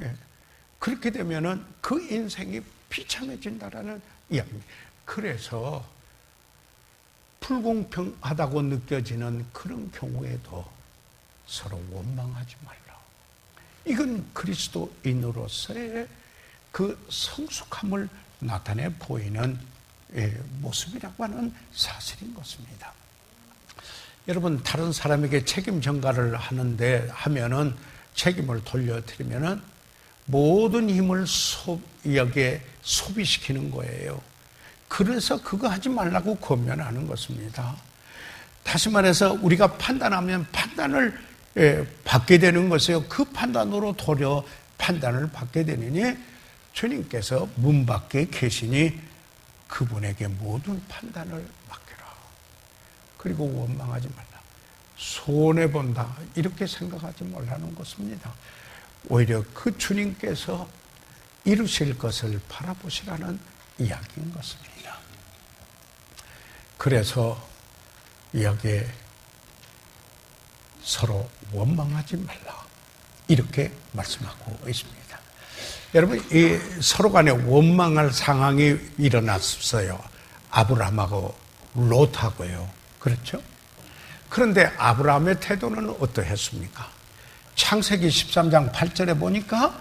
예. 그렇게 되면은 그 인생이 비참해진다라는 이야기입니다. 그래서 불공평하다고 느껴지는 그런 경우에도 서로 원망하지 말라. 이건 그리스도인으로서의 그 성숙함을 나타내 보이는 모습이라고 하는 사실인 것입니다. 여러분, 다른 사람에게 책임 전가를 하면은 책임을 돌려드리면은 모든 힘을 여기에 소비시키는 거예요. 그래서 그거 하지 말라고 권면하는 것입니다. 다시 말해서 우리가 판단하면 판단을 받게 되는 것이에요. 그 판단으로 도려 판단을 받게 되느니 주님께서 문 밖에 계시니 그분에게 모든 판단을 맡겨라. 그리고 원망하지 말라. 손해본다. 이렇게 생각하지 말라는 것입니다. 오히려 그 주님께서 이루실 것을 바라보시라는 이야기인 것입니다. 그래서 여기에 서로 원망하지 말라. 이렇게 말씀하고 있습니다. 여러분, 이 서로 간에 원망할 상황이 일어났어요. 아브라함하고 롯하고요. 그렇죠? 그런데 아브라함의 태도는 어떠했습니까? 창세기 13장 8절에 보니까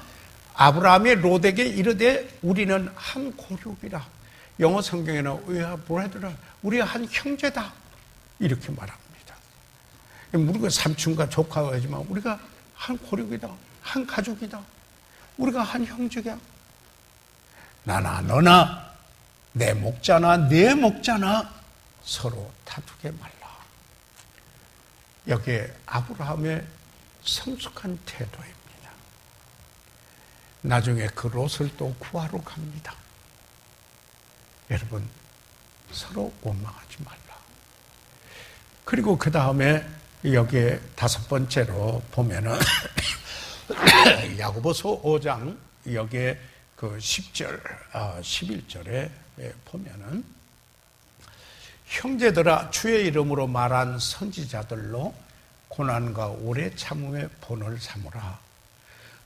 아브라함이 롯에게 이르되 우리는 한 고륙이라. 영어 성경에는 We are brethren. 우리 한 형제다. 이렇게 말합니다. 우리가 삼촌과 조카가 하지만 우리가 한 고륙이다. 한 가족이다. 우리가 한 형제야. 나나 너나 내 목자나 내 목자나 서로 다투게 말라. 여기에 아브라함의 성숙한 태도입니다. 나중에 그 롯을 또 구하러 갑니다. 여러분, 서로 원망하지 말라. 그리고 그 다음에 여기에 다섯 번째로 보면은 야고보서 5장 여기에 그 10절, 11절에 보면은 형제들아 주의 이름으로 말한 선지자들로 고난과 오래 참음의 본을 삼으라.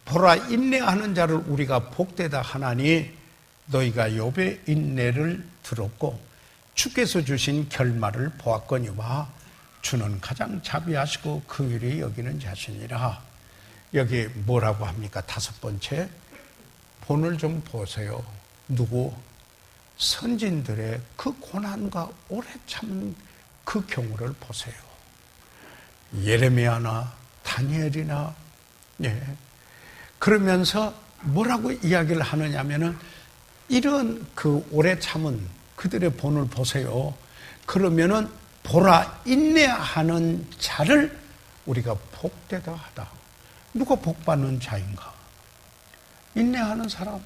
보라, 인내하는 자를 우리가 복되다 하나니 너희가 욥의 인내를 들었고 주께서 주신 결말을 보았거니와 주는 가장 자비하시고 긍휼히 여기는 자신이라. 여기 뭐라고 합니까? 다섯 번째, 본을 좀 보세요. 누구? 선진들의 그 고난과 오래 참은 그 경우를 보세요. 예레미야나 다니엘이나, 그러면서 뭐라고 이야기를 하느냐면은 이런 그 오래 참은 그들의 본을 보세요. 그러면은 보라, 인내하는 자를 우리가 복되다 하다. 누가 복받는 자인가? 인내하는 사람.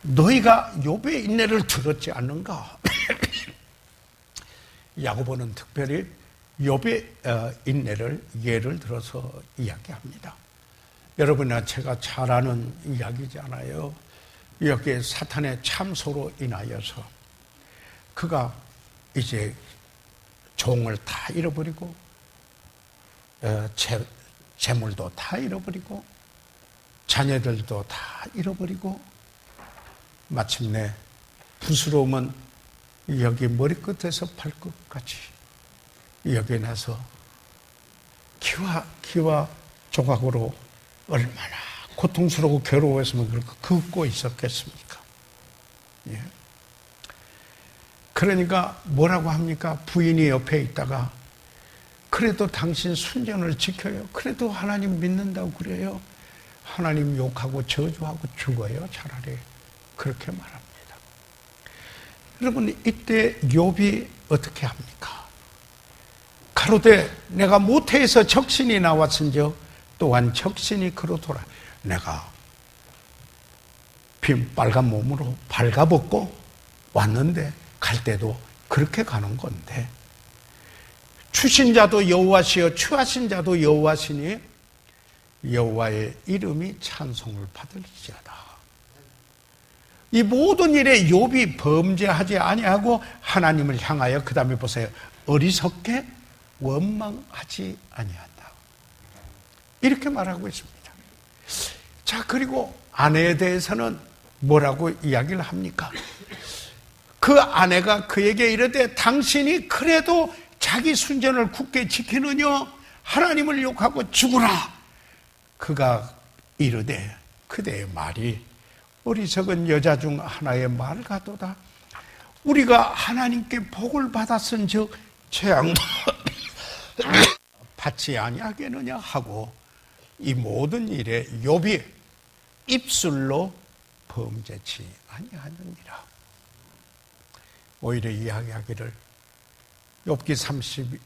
너희가 욥의 인내를 들었지 않는가? 야고보는 특별히 욥의 인내를 예를 들어서 이야기합니다. 여러분이나 제가 잘 아는 이야기잖아요. 여기에 사탄의 참소로 인하여서 그가 이제 종을 다 잃어버리고 재물도 다 잃어버리고 자녀들도 다 잃어버리고 마침내 부스러움은 여기 머리끝에서 발끝까지 여기에 나서 기와 조각으로 얼마나 고통스러우고 괴로워했으면 그렇게 긋고 있었겠습니까? 예. 그러니까 뭐라고 합니까? 부인이 옆에 있다가 그래도 당신 순전을 지켜요. 그래도 하나님 믿는다고 그래요. 하나님 욕하고 저주하고 죽어요. 차라리. 그렇게 말합니다. 여러분, 이때 욥이 어떻게 합니까? 가로되 내가 모태에서 적신이 나왔은즉 또한 적신이 그러더라. 내가 빈 빨간 몸으로 발가벗고 왔는데 갈 때도 그렇게 가는 건데 추신 자도 여호와시여 추하신 자도 여호와시니 여호와의 이름이 찬송을 받을지어다. 이 모든 일에 욥이 범죄하지 아니하고 하나님을 향하여 그 다음에 보세요. 어리석게 원망하지 아니한다. 이렇게 말하고 있습니다. 자, 그리고 아내에 대해서는 뭐라고 이야기를 합니까? 그 아내가 그에게 이르되 당신이 그래도 자기 순전을 굳게 지키느냐? 하나님을 욕하고 죽으라. 그가 이르되 그대의 말이 어리석은 여자 중 하나의 말 같도다. 우리가 하나님께 복을 받았은즉 재앙도 받지 아니하겠느냐 하고 이 모든 일에 욥이 입술로 범죄치 아니하느니라. 오히려 이야기하기를 욥기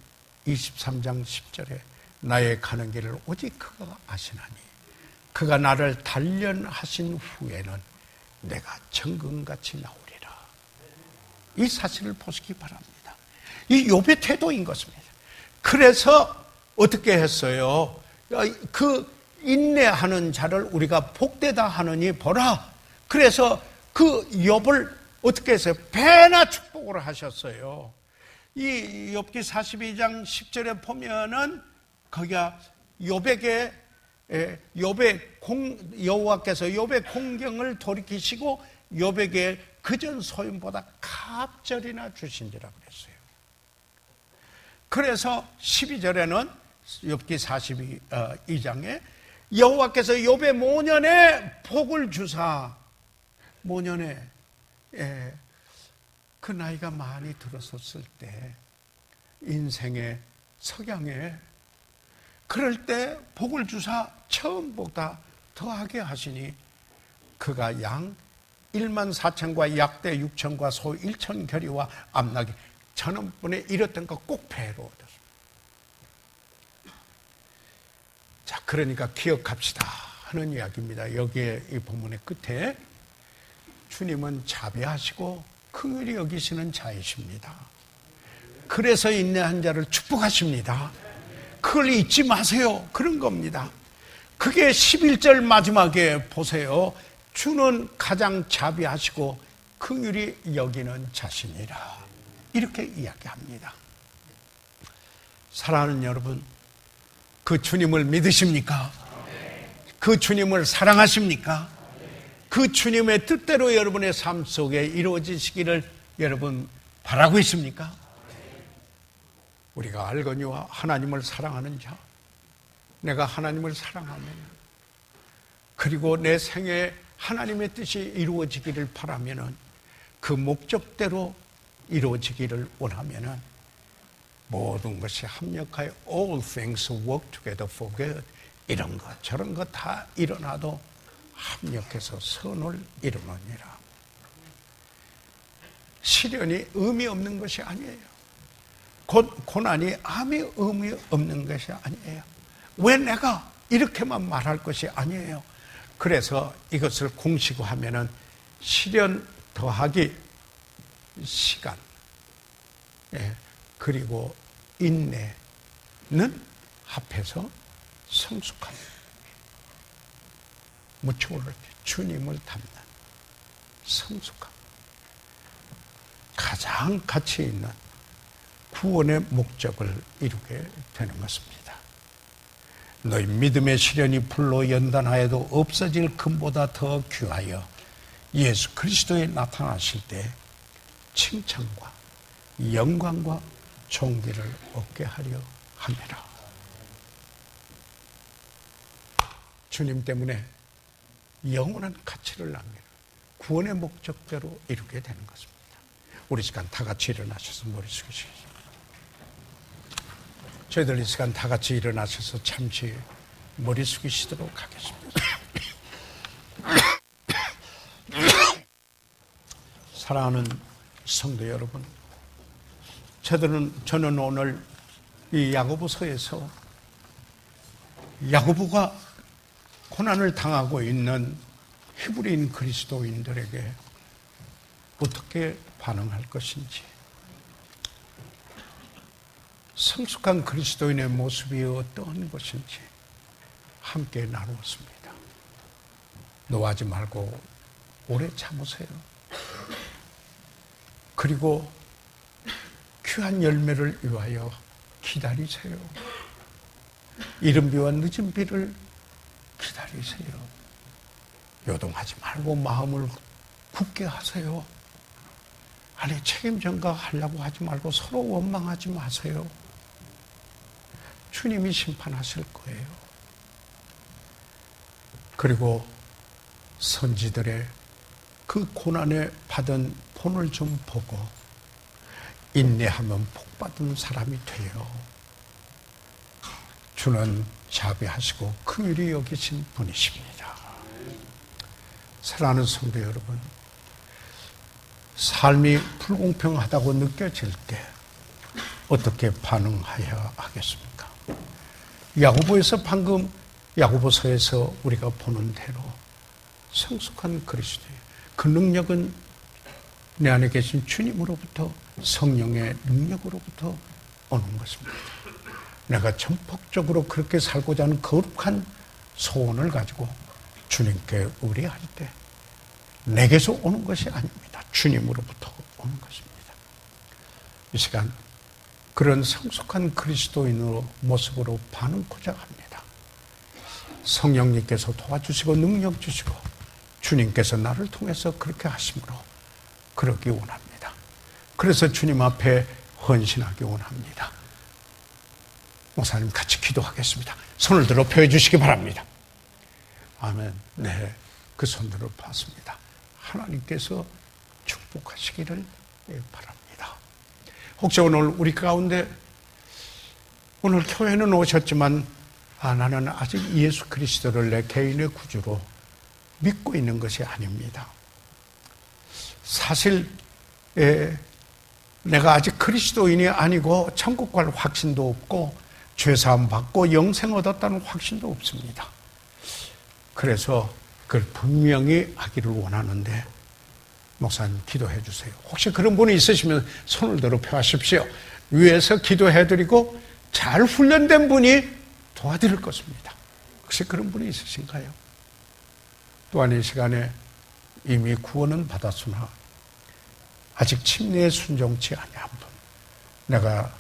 23장 10절에 나의 가는 길을 오직 그가 아시나니 그가 나를 단련하신 후에는 내가 정금같이 나오리라. 이 사실을 보시기 바랍니다. 이 욥의 태도인 것입니다. 그래서 어떻게 했어요? 그 인내하는 자를 우리가 복되다 하느니 보라. 그래서 그 욥을 어떻게 했어요? 배나 축복을 하셨어요. 이 욥기 42장 10절에 보면은 거기가 욥에게 여호와께서 욥의 공경을 돌이키시고 욥에게 그전 소윤보다 갑절이나 주신지라 그랬어요. 그래서 12절에는 욥기 42장에 여호와께서 욥의 모년에 복을 주사, 모년에 그 나이가 많이 들었었을 때 인생의 석양에 그럴 때 복을 주사 처음보다 더하게 하시니 그가 양 1만 4천과 약대 6천과 소 1천 결의와 암나귀 1,000원분에 이랬던 거 꼭 배로 얻었습니다. 자, 그러니까 기억합시다 하는 이야기입니다. 여기에 이 본문의 끝에 주님은 자비하시고 긍휼히 여기시는 자이십니다. 그래서 인내한 자를 축복하십니다. 그걸 잊지 마세요. 그런 겁니다. 그게 11절 마지막에 보세요. 주는 가장 자비하시고 긍휼히 여기는 자신이라. 이렇게 이야기합니다. 사랑하는 여러분, 그 주님을 믿으십니까? 그 주님을 사랑하십니까? 그 주님의 뜻대로 여러분의 삶 속에 이루어지시기를 여러분 바라고 있습니까? 우리가 알거니와 하나님을 사랑하는 자, 내가 하나님을 사랑하면 그리고 내 생에 하나님의 뜻이 이루어지기를 바라면 그 목적대로 이루어지기를 원하면 모든 것이 합력하여 all things work together for good, 이런 것 저런 것 다 일어나도 합력해서 선을 이루느니라. 시련이 의미 없는 것이 아니에요. 고난이 아무 의미 없는 것이 아니에요. 왜 내가 이렇게만 말할 것이 아니에요. 그래서 이것을 공식화하면은 시련 더하기 시간, 그리고 인내는 합해서 성숙함. 무초를 주님을 닮는 성숙함. 가장 가치 있는 구원의 목적을 이루게 되는 것입니다. 너희 믿음의 시련이 불로 연단하여도 없어질 금보다 더 귀하여 예수 그리스도에 나타나실 때 칭찬과 영광과 존귀를 얻게 하려 함이라. 주님 때문에 영원한 가치를 남기는 구원의 목적대로 이루게 되는 것입니다. 우리 시간 다 같이 일어나셔서 머리 숙이시겠습니다. 저희들 이 시간 다 같이 일어나셔서 잠시 머리 숙이시도록 하겠습니다. 사랑하는 성도 여러분, 저는 오늘 이 야고보서에서 야고보가 고난을 당하고 있는 히브리인 그리스도인들에게 어떻게 반응할 것인지, 성숙한 그리스도인의 모습이 어떤 것인지 함께 나누었습니다. 노하지 말고 오래 참으세요. 그리고 귀한 열매를 위하여 기다리세요. 이른 비와 늦은 비를 기다리세요. 요동하지 말고 마음을 굳게 하세요. 아니, 책임 전가하려고 하지 말고 서로 원망하지 마세요. 주님이 심판하실 거예요. 그리고 선지들의 그 고난에 받은 본을 좀 보고 인내하면 복받은 사람이 돼요. 주는 자비하시고 긍휼히 여기신 분이십니다. 사랑하는 성도 여러분, 삶이 불공평하다고 느껴질 때 어떻게 반응해야 하겠습니까? 야고보에서 방금 야고보서에서 우리가 보는 대로 성숙한 그리스도예요. 그 능력은 내 안에 계신 주님으로부터, 성령의 능력으로부터 오는 것입니다. 내가 전폭적으로 그렇게 살고자 하는 거룩한 소원을 가지고 주님께 의뢰할 때 내게서 오는 것이 아닙니다. 주님으로부터 오는 것입니다. 이 시간 그런 성숙한 그리스도인으로 모습으로 반응코자 합니다. 성령님께서 도와주시고 능력 주시고 주님께서 나를 통해서 그렇게 하심으로 그러기 원합니다. 그래서 주님 앞에 헌신하기 원합니다. 목사님 같이 기도하겠습니다. 손을 들어 펴 주시기 바랍니다. 아멘. 네, 그 손들을 봤습니다. 하나님께서 축복하시기를 바랍니다. 혹시 오늘 우리 가운데 오늘 교회는 오셨지만 나는 아직 예수 그리스도를 내 개인의 구주로 믿고 있는 것이 아닙니다. 사실 내가 아직 그리스도인이 아니고 천국 갈 확신도 없고 죄사함 받고 영생 얻었다는 확신도 없습니다. 그래서 그걸 분명히 하기를 원하는데 목사님 기도해 주세요. 혹시 그런 분이 있으시면 손을 들어 펴하십시오. 위에서 기도해 드리고 잘 훈련된 분이 도와드릴 것입니다. 혹시 그런 분이 있으신가요? 또한 이 시간에 이미 구원은 받았으나 아직 침례에 순종치 아니한 분, 내가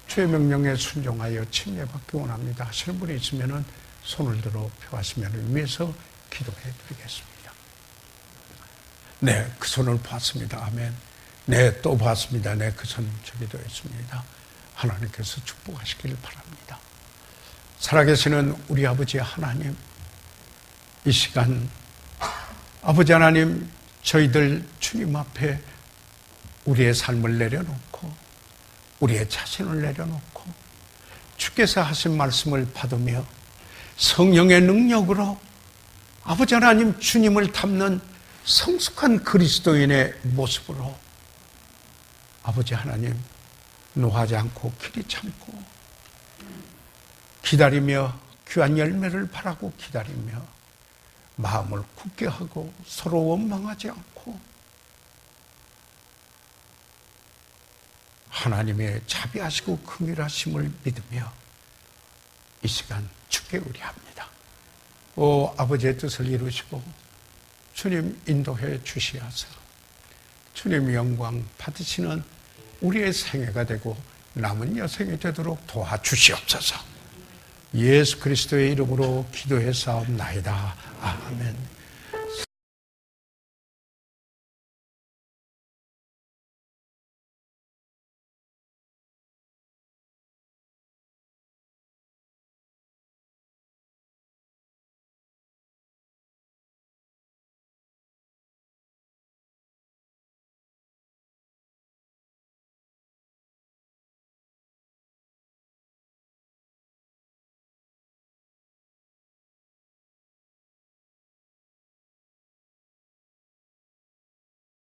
주의 명령에 순종하여 침례받기 원합니다 하시는 분이 있으면 손을 들어 펴하시면 위해서 기도해 드리겠습니다. 네, 그 손을 봤습니다. 아멘. 네, 또 봤습니다. 네, 그 손 저기도 있습니다. 하나님께서 축복하시길 바랍니다. 살아계시는 우리 아버지 하나님, 이 시간 아버지 하나님, 저희들 주님 앞에 우리의 삶을 내려놓고 우리의 자신을 내려놓고 주께서 하신 말씀을 받으며 성령의 능력으로 아버지 하나님 주님을 닮는 성숙한 그리스도인의 모습으로 아버지 하나님 노하지 않고 길이 참고 기다리며 귀한 열매를 바라고 기다리며 마음을 굳게 하고 서로 원망하지 않고 하나님의 자비하시고 긍휼하심을 믿으며 이 시간 주께 의뢰합니다. 오 아버지의 뜻을 이루시고 주님 인도해 주시어서 주님 영광 받으시는 우리의 생애가 되고 남은 여생이 되도록 도와주시옵소서. 예수 그리스도의 이름으로 기도해 사옵나이다. 아멘.